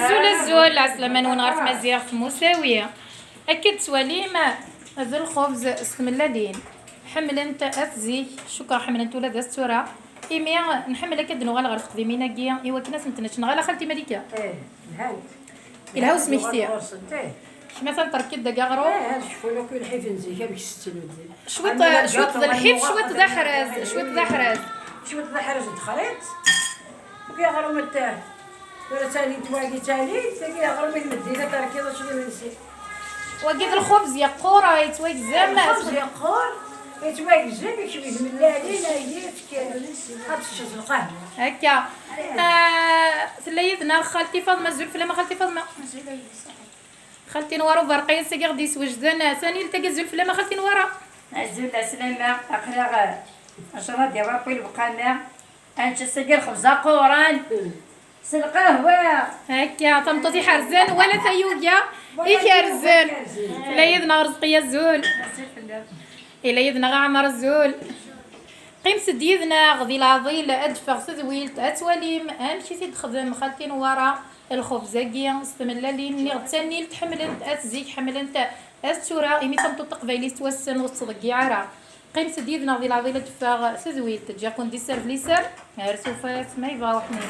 الزول عسلامة نون غارت مزيغ مساوية أكيد توالي ما هذا الخبز استملالين حمل انت أتزي شكرا حمل انت ولاد السورة إيميا نحمل أكيد نغال غير قديمينا كيا إيوا كنا سنتنش نغال خالتي مالكا الهاو سميتي مثلا تركيد دقا غرو شوفوا لو كل حيف نزيكا باش تستلودي شويط ذا الحيف شويط ذا حراز شويط ذا حراز شويط ذا حراز الخليط وكي غرو متاه ولا تاني تواقي تاني تلاقي غرو مدينه تركيضه شنو نسي وقيد الخبز يا قورة يتواك زعما الخبز يا قور يتواك زعما يشوي بسم الله علينا يديك هاد الشوز القهوه هكا سليتنا خالتي فاطمه الزلفله ما خالتي فاطمه خالتي نوارو برقيه ساكي غدي يسوجدنا ثاني التقى الزلفله ما خالتي نوارا الزول سلامة أقرأ عشرة ديال ربي البقامة أنت ساقي الخبزة قوران القهوة هكا طمطوطي حرزان ولا ثيوقيا إيك حرزان لا يدنا رزقيا الزول إلا يدنا غعمر الزول قيم سديدنا غدي العضيل أدفع سذويلت أتواليم أمشي تخدم خالتي نوارا الخبزاكيا استملالين اللي غتسني تحملنت أتزيك حملنت السورة إمي تمطط قبيلي توسن وتصدقي عرا قيم سديدنا غدي العضيل أدفع سذويلت تجاكون دي سيرف ليسر هرسوفات ما يبغى وحنا